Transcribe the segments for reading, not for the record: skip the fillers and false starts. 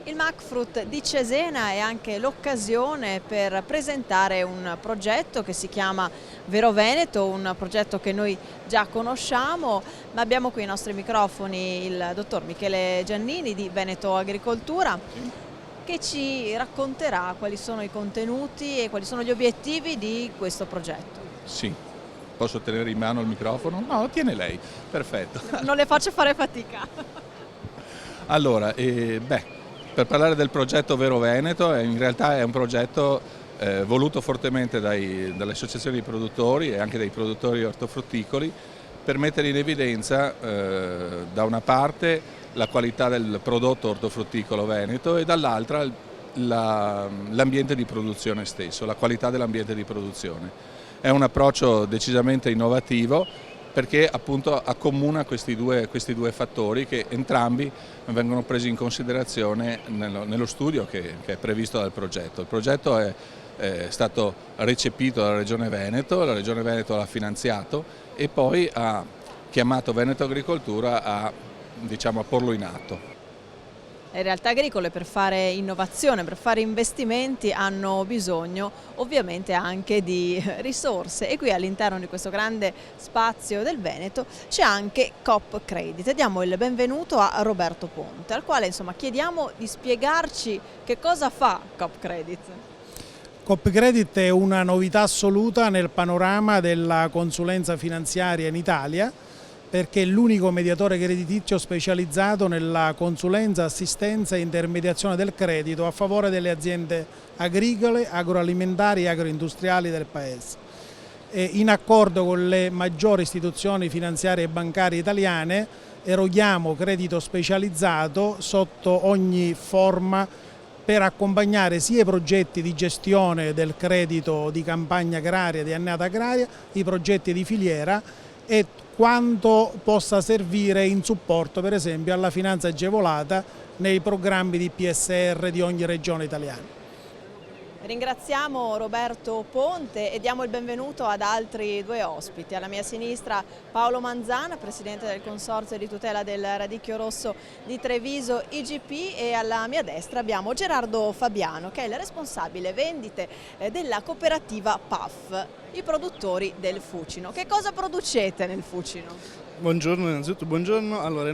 Il MACFRUT di Cesena è anche l'occasione per presentare un progetto che si chiama Vero Veneto, un progetto che noi già conosciamo, ma abbiamo qui ai nostri microfoni il dottor Michele Giannini di Veneto Agricoltura che ci racconterà quali sono i contenuti e quali sono gli obiettivi di questo progetto. Sì, posso tenere in mano il microfono? No, lo tiene lei, perfetto. Non le faccio fare fatica. Allora, per parlare del progetto Vero Veneto, in realtà è un progetto voluto fortemente dalle associazioni di produttori e anche dai produttori ortofrutticoli per mettere in evidenza da una parte la qualità del prodotto ortofrutticolo veneto e dall'altra l'ambiente di produzione stesso, la qualità dell'ambiente di produzione. È un approccio decisamente innovativo perché appunto accomuna questi due fattori che entrambi vengono presi in considerazione nello studio che è previsto dal progetto. Il progetto è stato recepito dalla Regione Veneto, la Regione Veneto l'ha finanziato e poi ha chiamato Veneto Agricoltura a porlo in atto. Le realtà agricole per fare innovazione, per fare investimenti hanno bisogno ovviamente anche di risorse e qui all'interno di questo grande spazio del Veneto c'è anche Coop Credit. Diamo il benvenuto a Roberto Ponte al quale chiediamo di spiegarci che cosa fa Coop Credit. Coop Credit è una novità assoluta nel panorama della consulenza finanziaria in Italia perché è l'unico mediatore creditizio specializzato nella consulenza, assistenza e intermediazione del credito a favore delle aziende agricole, agroalimentari e agroindustriali del Paese. In accordo con le maggiori istituzioni finanziarie e bancarie italiane eroghiamo credito specializzato sotto ogni forma per accompagnare sia i progetti di gestione del credito di campagna agraria, di annata agraria, i progetti di filiera e quanto possa servire in supporto per esempio alla finanza agevolata nei programmi di PSR di ogni regione italiana. Ringraziamo Roberto Ponte e diamo il benvenuto ad altri due ospiti. Alla mia sinistra Paolo Manzana, Presidente del Consorzio di tutela del radicchio rosso di Treviso IGP e alla mia destra abbiamo Gerardo Fabiano che è il responsabile vendite della cooperativa PAF, i produttori del fucino. Che cosa producete nel fucino? Buongiorno, innanzitutto buongiorno. Allora, i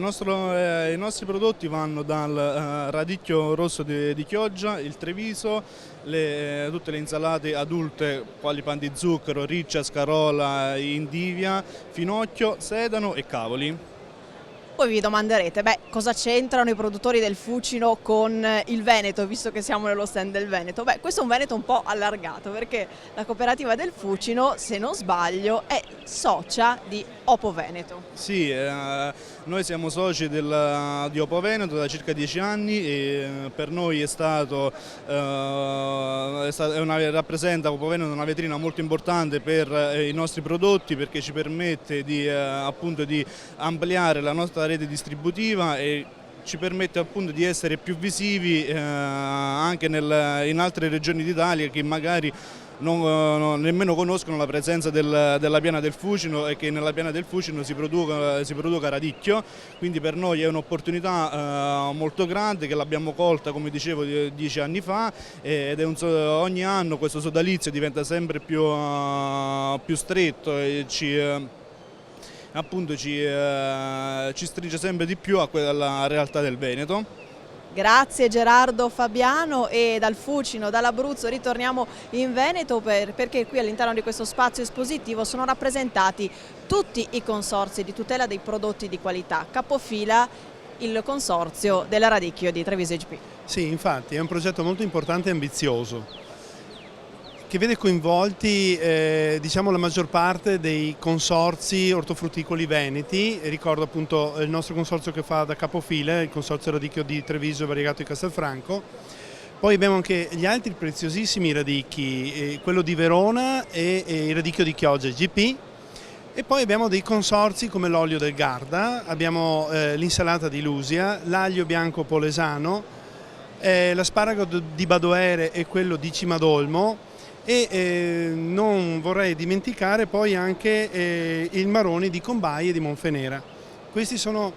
nostri prodotti vanno dal radicchio rosso di Chioggia, il Treviso, tutte le insalate adulte quali pan di zucchero, riccia, scarola, indivia, finocchio, sedano e cavoli. Poi vi domanderete, cosa c'entrano i produttori del fucino con il Veneto, visto che siamo nello stand del Veneto? Questo è un Veneto un po' allargato, perché la cooperativa del fucino, se non sbaglio, è socia di Opo Veneto. Sì, noi siamo soci di Opo Veneto da circa 10 anni e per noi rappresenta Opo Veneto una vetrina molto importante per i nostri prodotti perché ci permette di ampliare la nostra rete distributiva e ci permette appunto di essere più visivi anche in altre regioni d'Italia che magari nemmeno conoscono la presenza della piana del Fucino e che nella piana del Fucino si produca radicchio, quindi per noi è un'opportunità molto grande che l'abbiamo colta, come dicevo, 10 anni fa ed ogni anno questo sodalizio diventa sempre più stretto e ci stringe sempre di più alla realtà del Veneto. Grazie Gerardo Fabiano e dal Fucino, dall'Abruzzo ritorniamo in Veneto perché qui all'interno di questo spazio espositivo sono rappresentati tutti i consorzi di tutela dei prodotti di qualità, capofila il consorzio della radicchio di Treviso IGP. Sì, infatti è un progetto molto importante e ambizioso che vede coinvolti la maggior parte dei consorzi ortofrutticoli veneti. Ricordo appunto il nostro consorzio che fa da capofila, il consorzio radicchio di Treviso, Variegato di Castelfranco. Poi abbiamo anche gli altri preziosissimi radicchi, quello di Verona e il radicchio di Chioggia IGP. E poi abbiamo dei consorzi come l'olio del Garda, abbiamo l'insalata di Lusia, l'aglio bianco polesano, l'asparago di Badoere e quello di Cimadolmo. E non vorrei dimenticare poi anche il marrone di Combai e di Monfenera. Questi sono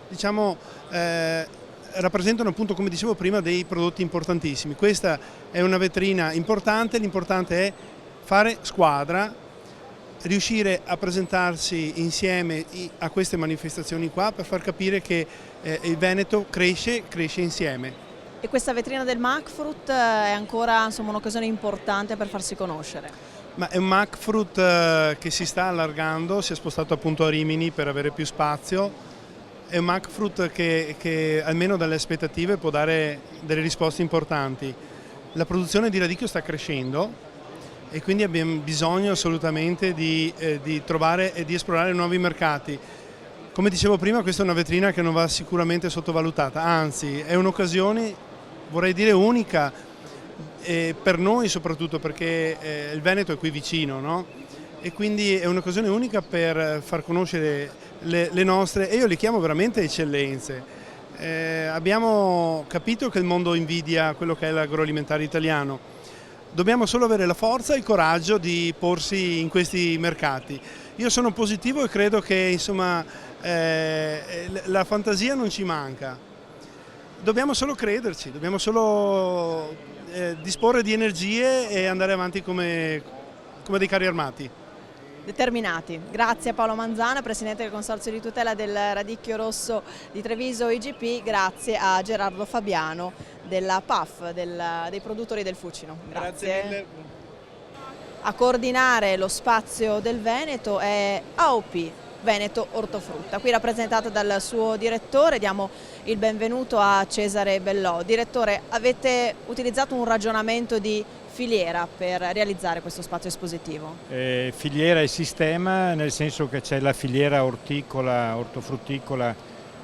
rappresentano appunto, come dicevo prima, dei prodotti importantissimi. Questa è una vetrina importante, l'importante è fare squadra, riuscire a presentarsi insieme a queste manifestazioni qua per far capire che il Veneto cresce insieme. E questa vetrina del Macfrut è ancora un'occasione importante per farsi conoscere? Ma è un Macfrut che si sta allargando, si è spostato appunto a Rimini per avere più spazio. È un Macfrut che almeno dalle aspettative può dare delle risposte importanti. La produzione di radicchio sta crescendo e quindi abbiamo bisogno assolutamente di trovare e di esplorare nuovi mercati. Come dicevo prima, questa è una vetrina che non va sicuramente sottovalutata, anzi è un'occasione, vorrei dire unica, per noi soprattutto perché il Veneto è qui vicino, no? E quindi è un'occasione unica per far conoscere le nostre, e io le chiamo veramente eccellenze. Abbiamo capito che il mondo invidia quello che è l'agroalimentare italiano, dobbiamo solo avere la forza e il coraggio di porsi in questi mercati. Io sono positivo e credo che insomma la fantasia non ci manca, dobbiamo solo crederci, dobbiamo solo disporre di energie e andare avanti come dei carri armati. Determinati. Grazie a Paolo Manzana, Presidente del Consorzio di tutela del radicchio rosso di Treviso IGP, grazie a Gerardo Fabiano della PAF, dei produttori del Fucino. Grazie mille. A coordinare lo spazio del Veneto è AOP Veneto Ortofrutta, qui rappresentata dal suo direttore. Diamo il benvenuto a Cesare Bellò. Direttore, avete utilizzato un ragionamento di filiera per realizzare questo spazio espositivo? Filiera e sistema, nel senso che c'è la filiera orticola, ortofrutticola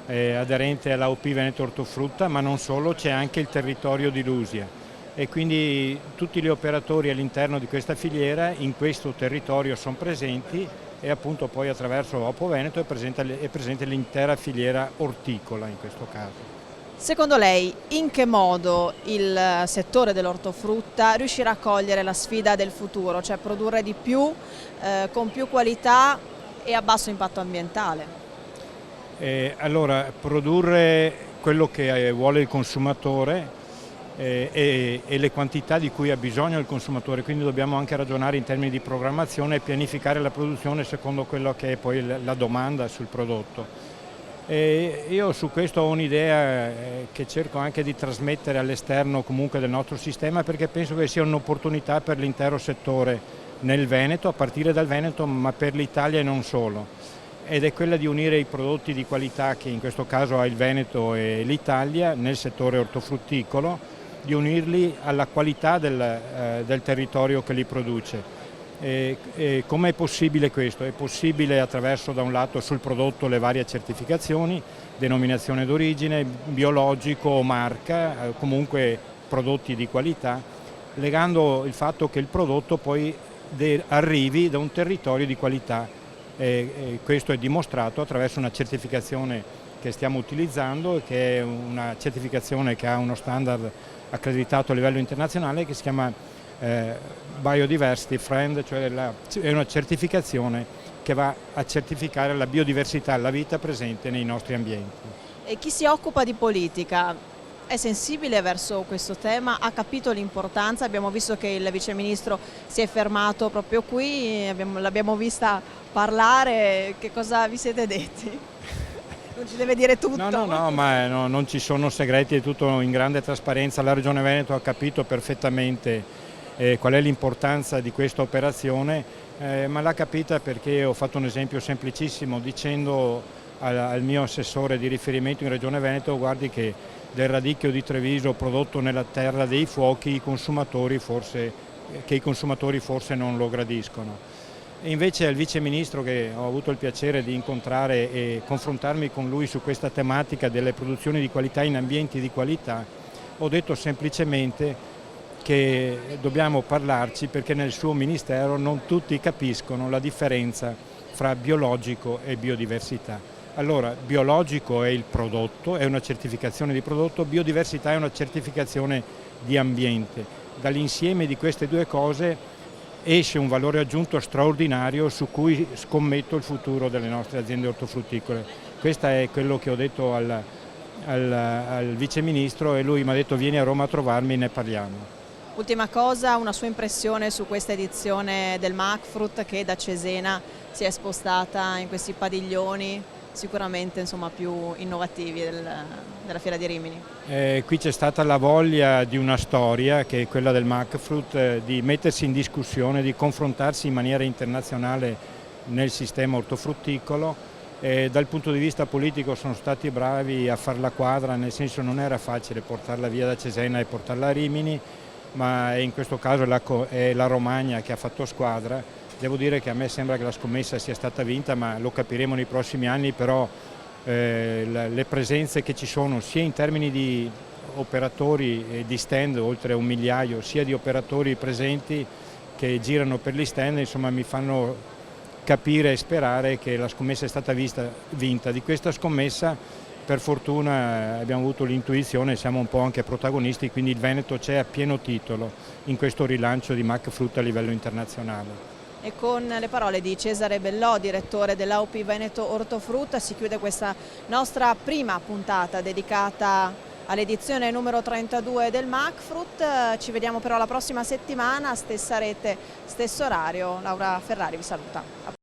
aderente all'AOP Veneto Ortofrutta, ma non solo, c'è anche il territorio di Lusia e quindi tutti gli operatori all'interno di questa filiera in questo territorio sono presenti e appunto poi attraverso OPO Veneto è presente l'intera filiera orticola in questo caso. Secondo lei, in che modo il settore dell'ortofrutta riuscirà a cogliere la sfida del futuro, cioè produrre di più, con più qualità e a basso impatto ambientale? Allora, produrre quello che vuole il consumatore e le quantità di cui ha bisogno il consumatore, quindi dobbiamo anche ragionare in termini di programmazione e pianificare la produzione secondo quello che è poi la domanda sul prodotto. Io su questo ho un'idea che cerco anche di trasmettere all'esterno comunque del nostro sistema, perché penso che sia un'opportunità per l'intero settore nel Veneto, a partire dal Veneto, ma per l'Italia e non solo. Ed è quella di unire i prodotti di qualità che in questo caso ha il Veneto e l'Italia nel settore ortofrutticolo, di unirli alla qualità del territorio che li produce. Come è possibile questo? È possibile attraverso da un lato sul prodotto le varie certificazioni, denominazione d'origine, biologico o marca, comunque prodotti di qualità, legando il fatto che il prodotto poi arrivi da un territorio di qualità. Questo è dimostrato attraverso una certificazione che stiamo utilizzando, che è una certificazione che ha uno standard accreditato a livello internazionale che si chiama Biodiversity Friend, cioè è una certificazione che va a certificare la biodiversità, la vita presente nei nostri ambienti. E chi si occupa di politica è sensibile verso questo tema, ha capito l'importanza? Abbiamo visto che il Vice Ministro si è fermato proprio qui, l'abbiamo vista parlare, che cosa vi siete detti? Non ci deve dire tutto? No, ma non ci sono segreti, è tutto in grande trasparenza. La Regione Veneto ha capito perfettamente qual è l'importanza di questa operazione, ma l'ha capita perché ho fatto un esempio semplicissimo dicendo al mio assessore di riferimento in Regione Veneto: guardi che del radicchio di Treviso prodotto nella terra dei fuochi i consumatori forse non lo gradiscono. E invece al Vice Ministro, che ho avuto il piacere di incontrare e confrontarmi con lui su questa tematica delle produzioni di qualità in ambienti di qualità, ho detto semplicemente che dobbiamo parlarci perché nel suo Ministero non tutti capiscono la differenza fra biologico e biodiversità. Allora, biologico è il prodotto, è una certificazione di prodotto, biodiversità è una certificazione di ambiente. Dall'insieme di queste due cose esce un valore aggiunto straordinario su cui scommetto il futuro delle nostre aziende ortofrutticole. Questo è quello che ho detto al vice ministro e lui mi ha detto vieni a Roma a trovarmi, ne parliamo. Ultima cosa, una sua impressione su questa edizione del MACFRUT che da Cesena si è spostata in questi padiglioni sicuramente insomma, più innovativi della Fiera di Rimini. Qui c'è stata la voglia di una storia, che è quella del MACFRUT, di mettersi in discussione, di confrontarsi in maniera internazionale nel sistema ortofrutticolo. Dal punto di vista politico sono stati bravi a far la quadra, nel senso non era facile portarla via da Cesena e portarla a Rimini, ma in questo caso è la Romagna che ha fatto squadra. Devo dire che a me sembra che la scommessa sia stata vinta, ma lo capiremo nei prossimi anni, però le presenze che ci sono sia in termini di operatori e di stand, oltre 1 migliaio, sia di operatori presenti che girano per gli stand, insomma mi fanno capire e sperare che la scommessa è stata vinta. Di questa scommessa per fortuna abbiamo avuto l'intuizione, siamo un po' anche protagonisti, quindi il Veneto c'è a pieno titolo in questo rilancio di MACFRUT a livello internazionale. E con le parole di Cesare Bellò, direttore dell'AOP Veneto Ortofrutta, si chiude questa nostra prima puntata dedicata all'edizione numero 32 del MACFRUT. Ci vediamo però la prossima settimana, stessa rete, stesso orario. Laura Ferrari vi saluta.